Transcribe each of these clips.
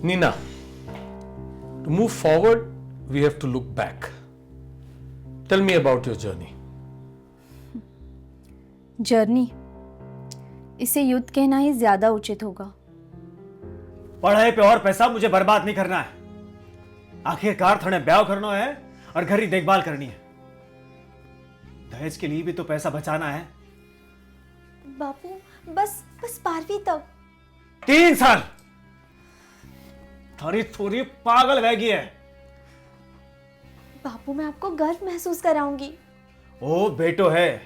Nina, to move forward, we have to look back. Tell me about your journey. Journey, इसे युद्ध कहना ही ज्यादा उचित होगा। पढ़ाई पे और पैसा मुझे बर्बाद नहीं करना है। आखिरकार थोड़े ब्याह करना है और घर की देखभाल करनी है। दहेज के लिए भी तो पैसा बचाना है। बापू, बस 12वीं तक। 3 साल थोड़ी थोड़ी पागल बहगी है। बापू, मैं आपको गर्व महसूस कराऊंगी। ओ बेटो है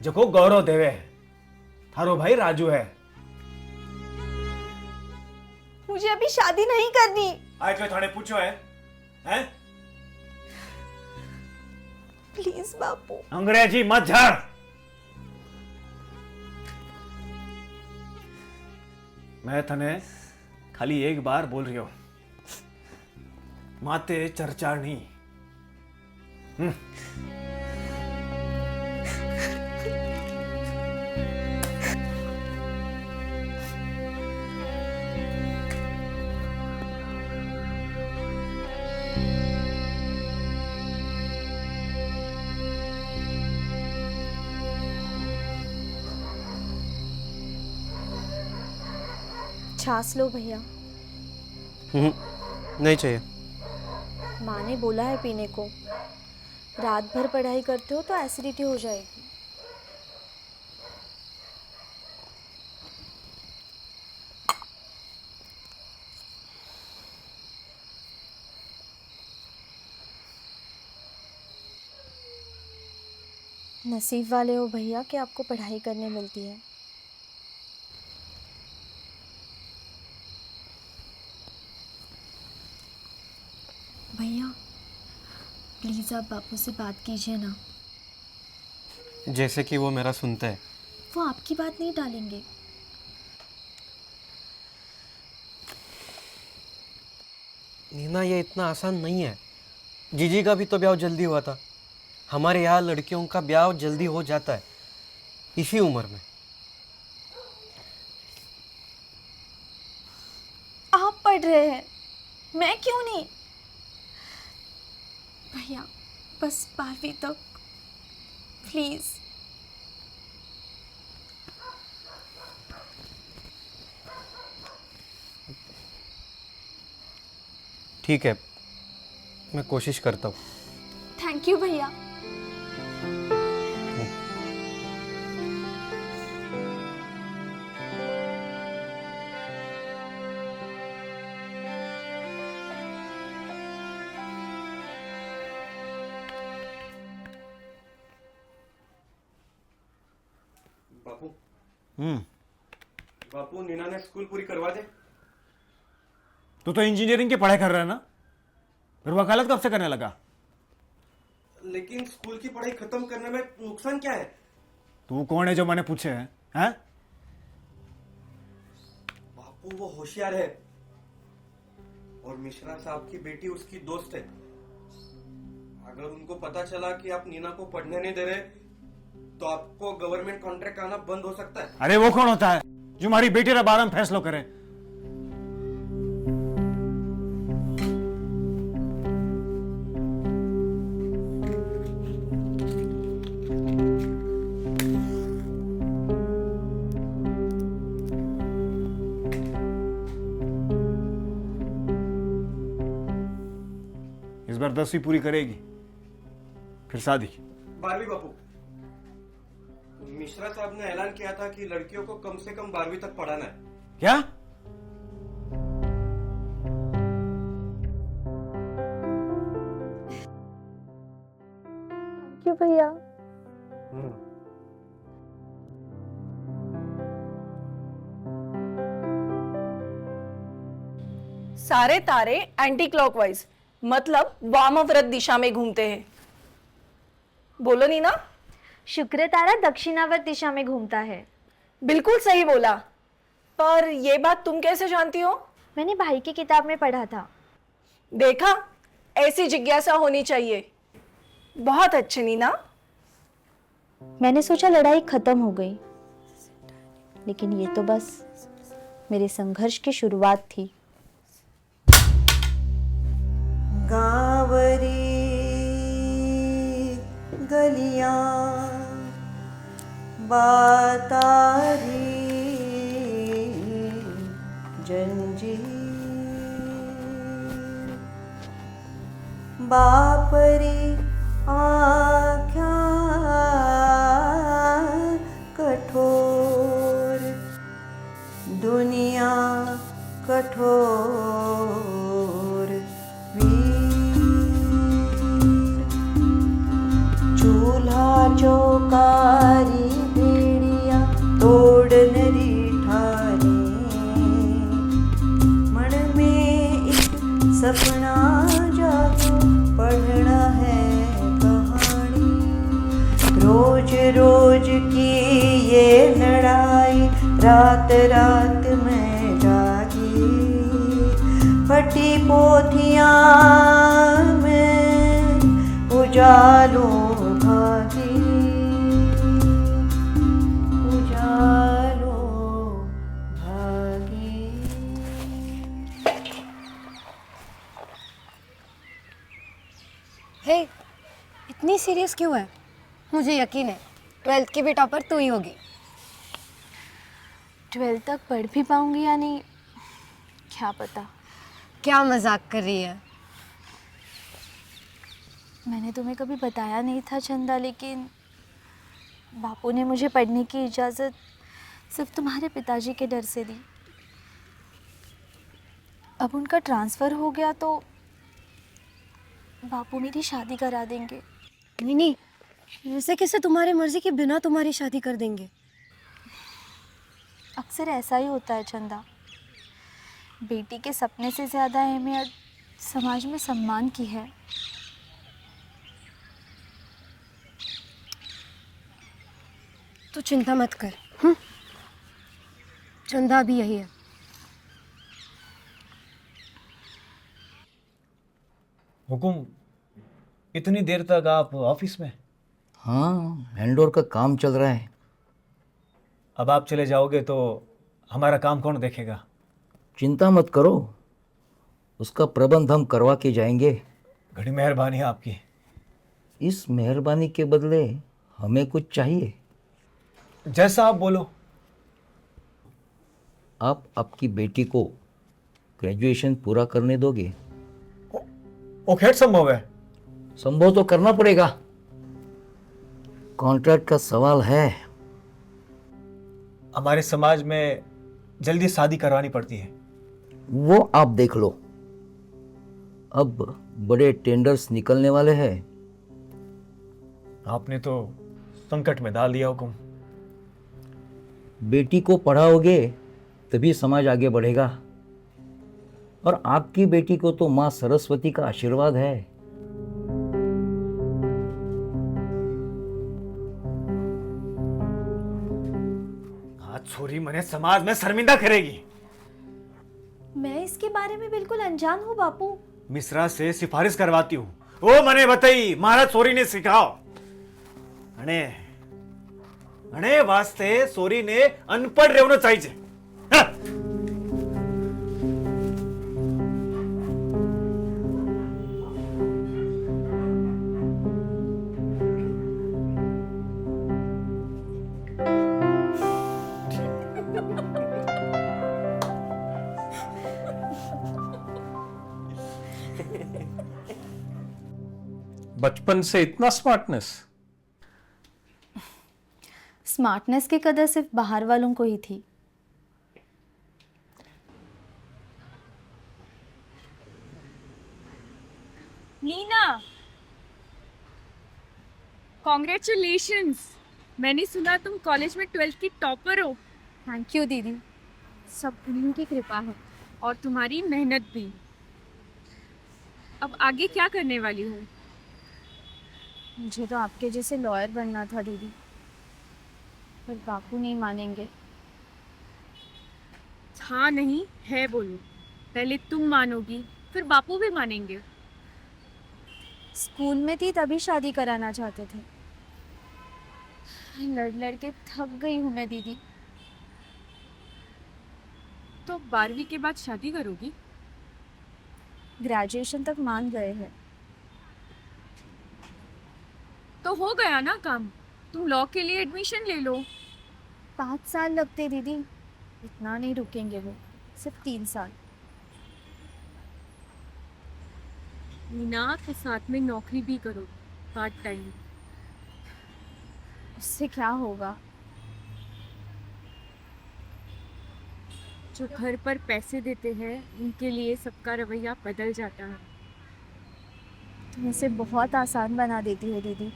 जो को गौरव देवे है। थारो भाई राजू है। मुझे अभी शादी नहीं करनी। आज मैं थाने पूछो है? हैं? प्लीज बापू। अंग्रेजी मत झाड़। मैं थने खाली एक बार बोल रही हूं, माते चर्चा नहीं। छाछ लो भैया। नहीं चाहिए। माँ ने बोला है पीने को। रात भर पढ़ाई करते हो तो एसिडिटी हो जाएगी। नसीब वाले हो भैया कि आपको पढ़ाई करने मिलती है। भैया, प्लीज़ आप बापू से बात कीजिए ना। जैसे कि वो मेरा सुनते हैं। वो आपकी बात नहीं टालेंगे। नीना, ये इतना आसान नहीं है। जीजी का भी तो ब्याह जल्दी हुआ था। हमारे यहाँ लड़कियों का ब्याह जल्दी हो जाता है इसी उम्र में। आप पढ़ रहे हैं, मैं क्यों नहीं? भैया, बस 12वीं तक प्लीज। ठीक है, मैं कोशिश करता हूँ। थैंक यू भैया। बापू बापू, नीना ने स्कूल पूरी करवा दे। तू तो इंजीनियरिंग की पढ़ाई कर रहा है ना, फिर वकालत कब से करने लगा? लेकिन स्कूल की पढ़ाई खत्म करने में नुकसान क्या है? तू कौन है जो मैंने पूछे हैं? बापू, वो होशियार है और मिश्रा साहब की बेटी उसकी दोस्त है। अगर उनको पता चला कि आप नीना को पढ़ने नहीं दे रहे तो आपको गवर्नमेंट कॉन्ट्रैक्ट आना बंद हो सकता है। अरे वो कौन होता है जो हमारी बेटी के बारे में फैसला करे? इस बार 10वीं पूरी करेगी, फिर शादी। 12वीं बापू, मिश्रा साहब ने ऐलान किया था कि लड़कियों को कम से कम 12वीं तक पढ़ाना है। क्या? थैंक यू भैया। सारे तारे एंटी क्लॉकवाइज मतलब वामाव्रत दिशा में घूमते हैं। बोलो नीना। शुक्र तारा दक्षिणावर्त दिशा में घूमता है। बिल्कुल सही बोला, पर ये बात तुम कैसे जानती हो? मैंने भाई की किताब में पढ़ा था। देखा, ऐसी जिज्ञासा होनी चाहिए। बहुत अच्छे नीना। मैंने सोचा लड़ाई खत्म हो गई, लेकिन ये तो बस मेरे संघर्ष की शुरुआत थी। गांवरी गलियां बातारी जंजीर बापरी आँख्या कठोर दुनिया कठोर वीर चूल्हा चौकारी भेड़िया तोड़नरी ठारी मन में एक सपना जागो पढ़ना है कहानी रोज रोज की ये लड़ाई रात रात में जागी फटी पोथियां में उजालों भागी उजालों भागी। हे इतनी सीरियस क्यों है? मुझे यकीन है 12th की भी टॉपर तू ही होगी। 12th तक पढ़ भी पाऊंगी या नहीं क्या पता। क्या मजाक कर रही है? मैंने तुम्हें कभी बताया नहीं था चंदा, लेकिन बापू ने मुझे पढ़ने की इजाज़त सिर्फ तुम्हारे पिताजी के डर से दी। अब उनका ट्रांसफ़र हो गया तो बापू मेरी शादी करा देंगे। नहीं, वैसे कैसे तुम्हारी मर्जी के बिना तुम्हारी शादी कर देंगे? अक्सर ऐसा ही होता है चंदा। बेटी के सपने से ज़्यादा अहमियत समाज में सम्मान की है। तू चिंता मत कर। चंदा भी यही है। हुकुम, इतनी देर तक आप ऑफिस में? हाँ, हैंडओवर का काम चल रहा है। अब आप चले जाओगे तो हमारा काम कौन देखेगा? चिंता मत करो, उसका प्रबंध हम करवा के जाएंगे। बड़ी मेहरबानी है आपकी। इस मेहरबानी के बदले हमें कुछ चाहिए। जैसा आप बोलो। आप आपकी बेटी को ग्रेजुएशन पूरा करने दोगे? वो खेत संभव है? संभव तो करना पड़ेगा, कॉन्ट्रैक्ट का सवाल है। हमारे समाज में जल्दी शादी करवानी पड़ती है। वो आप देख लो, अब बड़े टेंडर्स निकलने वाले हैं। आपने तो संकट में डाल दिया हुकुम। बेटी को पढ़ाओगे तभी समाज आगे बढ़ेगा, और आपकी बेटी को तो माँ सरस्वती का आशीर्वाद है। आज छोरी मने समाज में शर्मिंदा करेगी। मैं इसके बारे में बिल्कुल अनजान हूँ बापू। मिश्रा से सिफारिश करवाती हूँ। ओ मने बताई महाराज सोरी ने सिखाओ। अने अने वास्ते सोरी ने अनपढ़ रहना चाहिए। हाँ। बचपन से इतना स्मार्टनेस? स्मार्टनेस की कदर सिर्फ बाहर वालों को ही थी। नीना, कॉन्ग्रेचुलेशंस। मैंने सुना तुम कॉलेज में 12th की टॉपर हो। थैंक यू दीदी, सब उनकी कृपा है। और तुम्हारी मेहनत भी। अब आगे क्या करने वाली हो? मुझे तो आपके जैसे लॉयर बनना था दीदी, पर बापू नहीं मानेंगे। हाँ नहीं है बोलो। पहले तुम मानोगी फिर बापू भी मानेंगे। स्कूल में थी तभी शादी कराना चाहते थे। लड़ लड़ के थक गई हूँ मैं दीदी। तो 12वीं के बाद शादी करोगी? ग्रेजुएशन तक मान गए हैं। तो हो गया ना काम, तुम लॉ के लिए एडमिशन ले लो। 5 साल लगते दीदी, इतना नहीं रुकेंगे वो, सिर्फ 3 साल। मीना के साथ में नौकरी भी करो, पार्ट टाइम। उससे क्या होगा? जो घर पर पैसे देते हैं उनके लिए सबका रवैया बदल जाता है। तुम इसे बहुत आसान बना देती हो दीदी।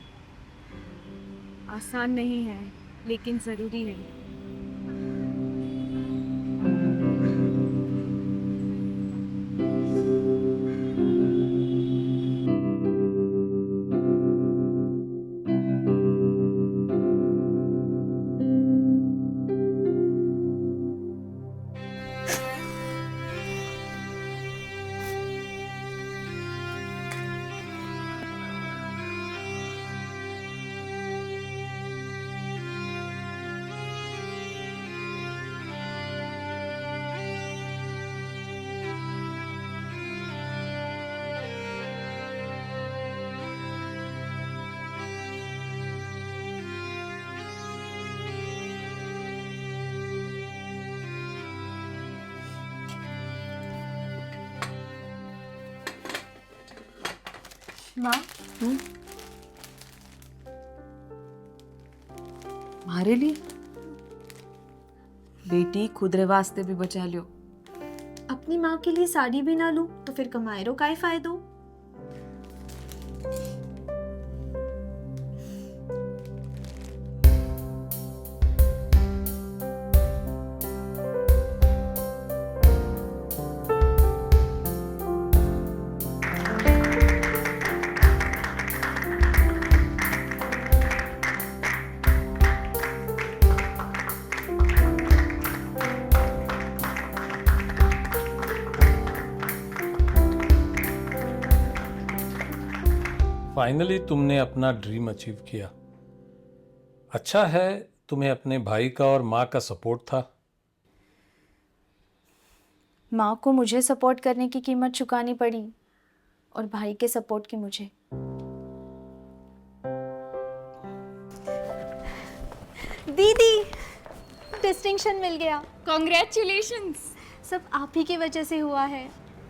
आसान नहीं है लेकिन ज़रूरी है। माँ, मारे लिए बेटी खुद रे वास्ते भी बचा लियो। अपनी माँ के लिए साड़ी भी ना लूं तो फिर कमाए रो काय फायदो। फाइनली तुमने अपना ड्रीम अचीव किया। अच्छा है तुम्हें अपने भाई का और माँ का सपोर्ट था। माँ को मुझे सपोर्ट करने की कीमत चुकानी पड़ी और भाई के सपोर्ट की मुझे। दीदी, डिस्टिंक्शन मिल गया। कॉन्ग्रेचुलेशंस। सब आप ही की वजह से हुआ है।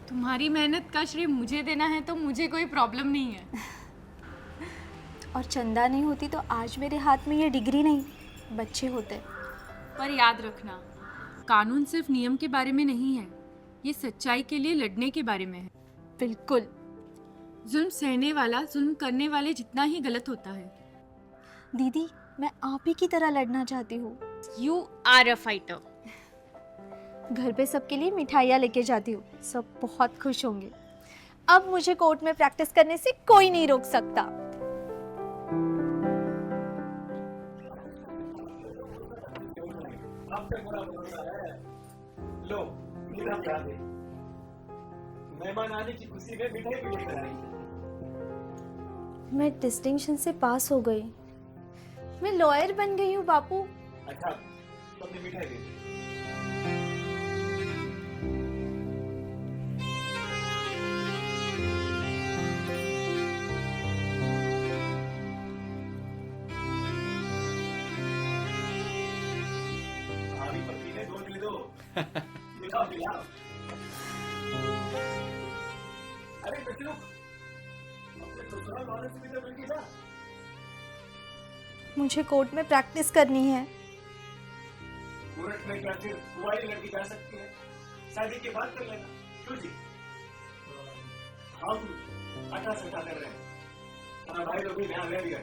तुम्हारी मेहनत का श्रेय मुझे देना है तो मुझे कोई प्रॉब्लम नहीं है। और चंदा नहीं होती तो आज मेरे हाथ में ये डिग्री नहीं, बच्चे होते। पर याद रखना, कानून सिर्फ नियम के बारे में नहीं है, ये सच्चाई के लिए लड़ने के बारे में है। बिल्कुल। जुल्म सहने वाला जुल्म करने वाले जितना ही गलत होता है। दीदी, मैं आप ही की तरह लड़ना चाहती हूँ। You are a fighter. घर पे सबके लिए मिठाइयाँ लेके जाती हूँ, सब बहुत खुश होंगे। अब मुझे कोर्ट में प्रैक्टिस करने से कोई नहीं रोक सकता। लो, मीरा प्यार दे। मेहमान आने की खुशी में मिठाई भी लेकर आई। मैं डिस्टिंक्शन से पास हो गई, मैं लॉयर बन गई हूँ बापू। अच्छा, तुमने मिठाई दे दी। भाभी पति ने दूध दे दो। मिलाओ मिलाओ। अरे बच्चों, अपने ससुराल वाले से भी तो मिल के जा। मुझे कोर्ट में प्रैक्टिस करनी है। कोर्ट में क्या सिर्फ कुंवारी लड़की जा सकती है? शादी के बाद कर लेना। क्यों जी? हम 18 कर रहे हैं। हमारा भाई लोग भी ध्यान ले लिया।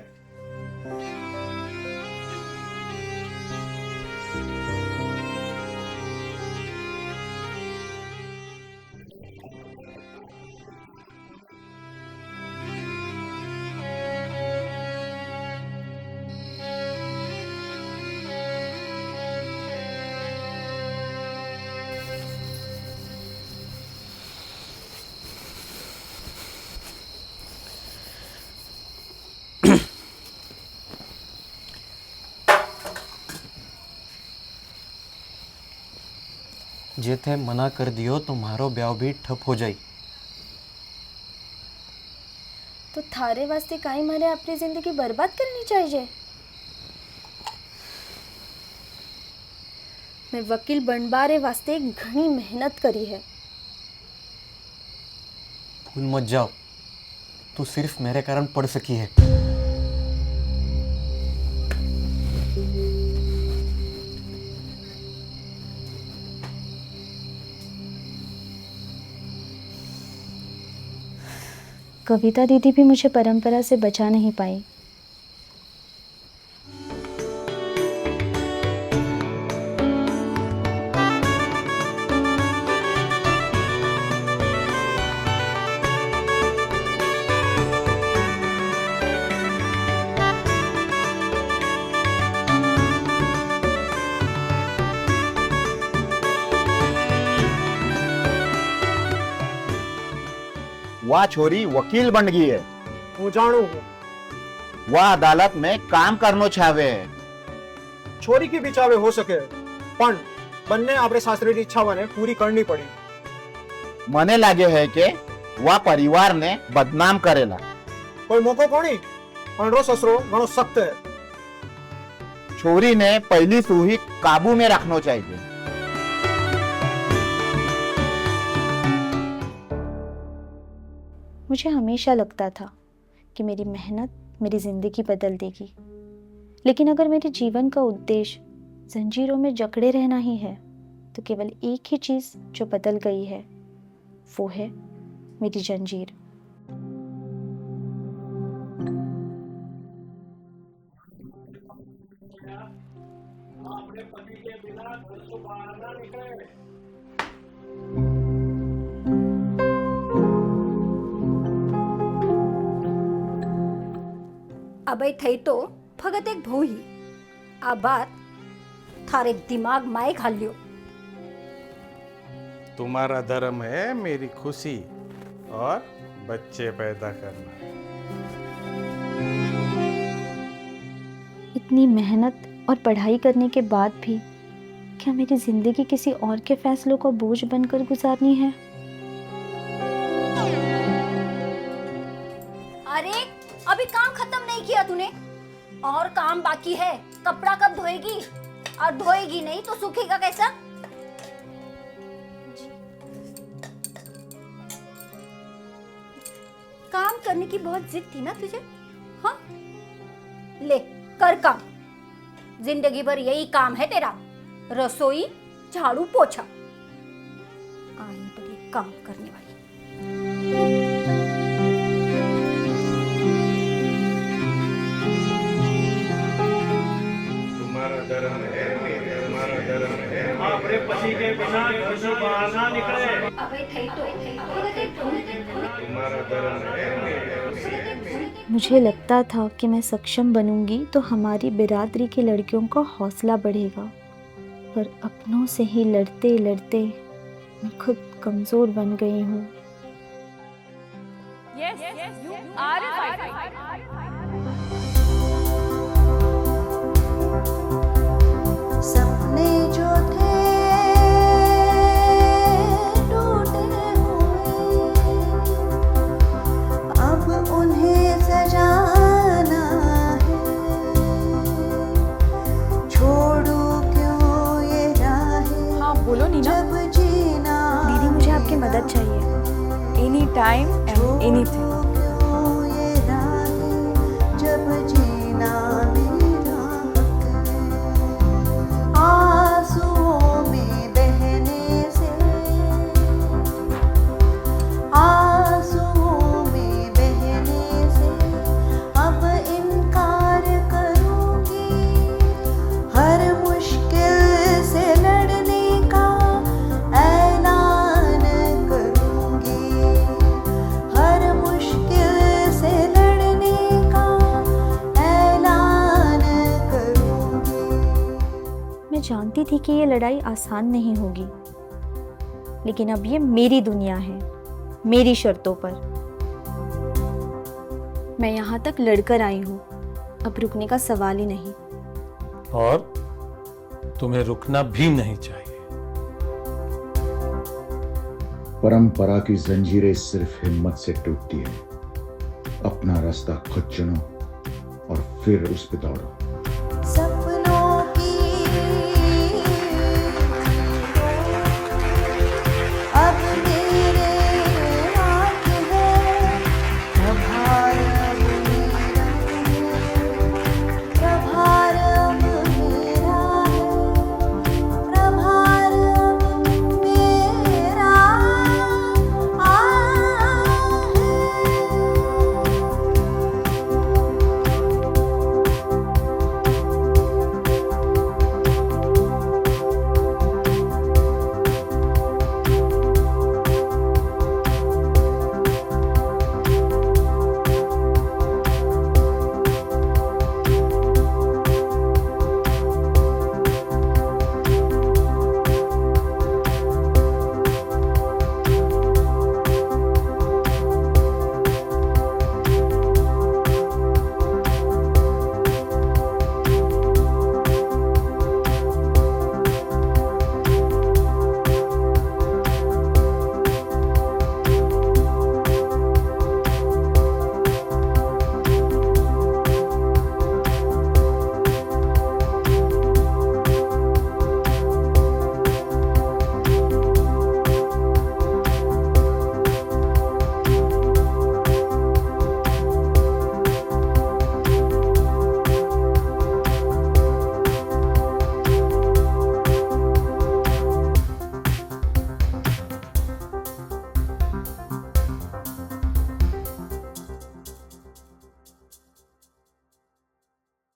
जे थे मना कर दियो तो मारो ब्याह भी ठप हो जाई। थारे वास्ते काई मारे अपनी जिंदगी बर्बाद करनी चाहिए। मैं वकील बनबारे वास्ते घनी मेहनत करी है। भूल मत जाओ, तू सिर्फ मेरे कारण पढ़ सकी है। कविता दीदी भी मुझे परंपरा से बचा नहीं पाई। वह छोरी वकील बन गई है। હું જાણું હું वह अदालत में काम करनो चाहे है। છોરી की बिचावे हो सके पण બંને આપણે શાસ્ત્રીની ઈચ્છાઓને પૂરી કરવી પડી। मने लागे है कि वह परिवार ने बदनाम करेला। કોઈ મોકો કોણી પણ રો સસરો ઘણો સખ્ત है। छोरी ने पहली सूही काबू में रखना चाहिए। मुझे हमेशा लगता था कि मेरी मेहनत मेरी ज़िंदगी बदल देगी, लेकिन अगर मेरे जीवन का उद्देश्य जंजीरों में जकड़े रहना ही है तो केवल एक ही चीज़ जो बदल गई है वो है मेरी जंजीर। अबे थई तो फगत एक भोही आ बात थारे दिमाग माए घाल्यो। तुम्हारा धर्म है मेरी खुशी और बच्चे पैदा करना। इतनी मेहनत और पढ़ाई करने के बाद भी क्या मेरी जिंदगी किसी और के फैसलों का बोझ बनकर गुजारनी है? अरे अभी काम खत्म नहीं किया तूने, और काम बाकी है। कपड़ा कब धोएगी? और धोएगी नहीं तो सूखेगा कैसा? काम करने की बहुत जिद थी ना तुझे? हाँ ले कर काम। जिंदगी भर यही काम है तेरा, रसोई झाड़ू पोछा। आई बड़ी काम करने वाली। तुम्हारा धर्म है तुम्हारा धर्म है। આપણે પછી કે बिना खुशी બહાર ના નીકળે। अबे थई तो तुम्हारा धर्म है। मुझे लगता था कि मैं सक्षम बनूंगी तो हमारी बिरादरी की लड़कियों का हौसला बढ़ेगा, पर अपनों से ही लड़ते लड़ते मैं खुद कमजोर बन गई हूँ। सपने जो थे टूटे हुए, अब उन्हें सजाना है। छोड़ू क्यों ये राहें, हाँ बोलो नीना। जब जीना दीदी मुझे आपकी मदद चाहिए। Any time and anything. क्यों ये राहें, जब जीना मेरा हक है। आंसुओं में बहने से, आंसुओं में बहने से अब इनकार करूंगी। हर मुश्किल से लड़ने का ऐलान करूंगी। हर मुश्किल से लड़ने का ऐलान करूंगी। मैं जानती थी कि ये लड़ाई आसान नहीं होगी, लेकिन अब ये मेरी दुनिया है, मेरी शर्तों पर। मैं यहाँ तक लड़कर आई हूँ, अब रुकने का सवाल ही नहीं। और तुम्हें रुकना भी नहीं चाहिए। परंपरा की जंजीरें सिर्फ हिम्मत से टूटती है, अपना रास्ता खुद चुनो और फिर उस पे दौड़ो।